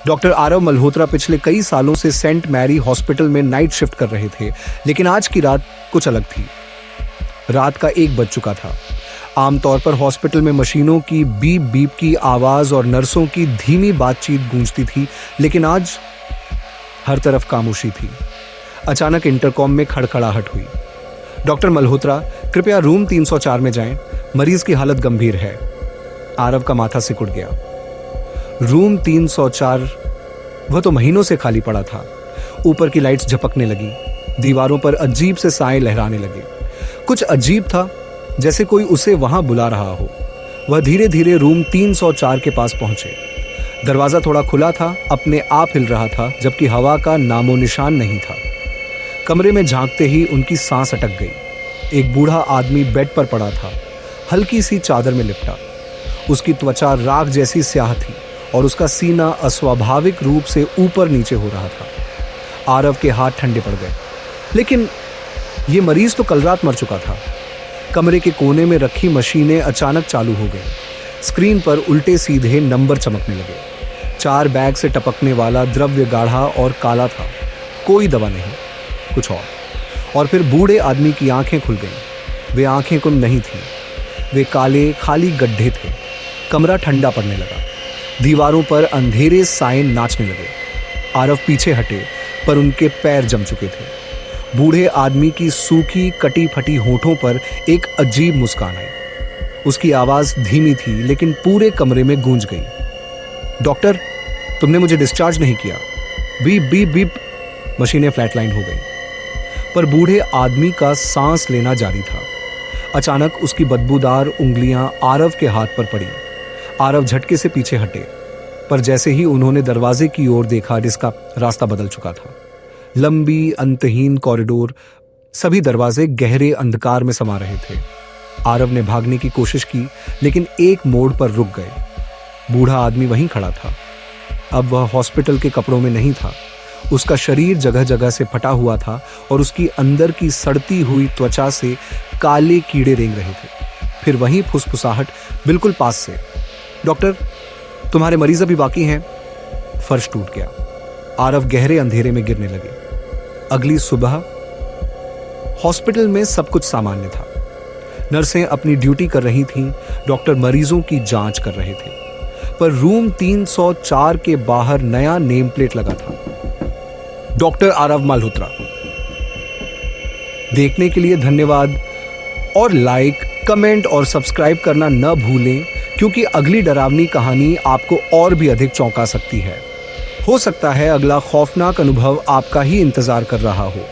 Doctor Aarav Malhotra पिछले कई सालों से सेंट मैरी हॉस्पिटल में नाइट शिफ्ट कर रहे थे, लेकिन आज की रात कुछ अलग थी। रात का 1 बज चुका था। आमतौर पर हॉस्पिटल में मशीनों की बीप बीप की आवाज और नर्सों की धीमी बातचीत गूंजती थी, लेकिन आज हर तरफ खामोशी थी। अचानक इंटरकॉम में खड़खड़ाहट हुई। डॉक्टर मल्होत्रा, कृपया रूम 304 में जाएं, मरीज की हालत गंभीर है। आरव का माथा सिकुड़ गया। रूम 304 वह तो महीनों से खाली पड़ा था। ऊपर की लाइट्स झपकने लगी, दीवारों पर अजीब से साए लहराने लगे। कुछ अजीब था, जैसे कोई उसे वहां बुला रहा हो। वह धीरे धीरे रूम 304 के पास पहुंचे। दरवाजा थोड़ा खुला था, अपने आप हिल रहा था, जबकि हवा का नामो निशान नहीं था। कमरे में झांकते ही उनकी सांस अटक गई। एक बूढ़ा आदमी बेड पर पड़ा था, हल्की सी चादर में लिपटा। उसकी त्वचा राख जैसी स्याह थी और उसका सीना अस्वाभाविक रूप से ऊपर नीचे हो रहा था। आरव के हाथ ठंडे पड़ गए। लेकिन ये मरीज तो कल रात मर चुका था। कमरे के कोने में रखी मशीनें अचानक चालू हो गई। स्क्रीन पर उल्टे सीधे नंबर चमकने लगे। 4 बैग से टपकने वाला द्रव्य गाढ़ा और काला था। कोई दवा नहीं, कुछ और फिर बूढ़े आदमी की आंखें खुल गईं। वे आंखें कुंद नहीं थीं, वे काले खाली गड्ढे थे। कमरा ठंडा पड़ने लगा। दीवारों पर अंधेरे साए नाचने लगे। आरव पीछे हटे, पर उनके पैर जम चुके थे। बूढ़े आदमी की सूखी कटी फटी होठों पर एक अजीब मुस्कान आई। उसकी आवाज धीमी थी, लेकिन पूरे कमरे में गूंज गई। डॉक्टर, तुमने मुझे डिस्चार्ज नहीं किया। Beep beep beep. मशीनें फ्लैटलाइन हो गई, पर बूढ़े आदमी का सांस लेना जारी था। अचानक उसकी बदबूदार उंगलियां आरव के हाथ पर पड़ी। आरव झटके से पीछे हटे, पर जैसे ही उन्होंने दरवाजे की ओर देखा, जिसका रास्ता बदल चुका था। लंबी अंतहीन कॉरिडोर, सभी दरवाजे गहरे अंधकार में समा रहे थे। आरव ने भागने की कोशिश की, लेकिन एक मोड़ पर रुक गए। बूढ़ा आदमी वहीं खड़ा था। अब वह हॉस्पिटल के कपड़ों में नहीं था। उसका शरीर जगह जगह से फटा हुआ था और उसकी अंदर की सड़ती हुई त्वचा से काले कीड़े रेंग रहे थे। फिर वहीं फुसफुसाहट बिल्कुल पास से, डॉक्टर, तुम्हारे मरीज अभी बाकी हैं। फर्श टूट गया। आरव गहरे अंधेरे में गिरने लगे। अगली सुबह हॉस्पिटल में सब कुछ सामान्य था। नर्सें अपनी ड्यूटी कर रही थीं, डॉक्टर मरीजों की जांच कर रहे थे। पर रूम 304 के बाहर नया नेम प्लेट लगा था, डॉक्टर आरव मल्होत्रा। देखने के लिए धन्यवाद, और लाइक, कमेंट और सब्सक्राइब करना न भूलें, क्योंकि अगली डरावनी कहानी आपको और भी अधिक चौंका सकती है। हो सकता है अगला खौफनाक अनुभव आपका ही इंतजार कर रहा हो।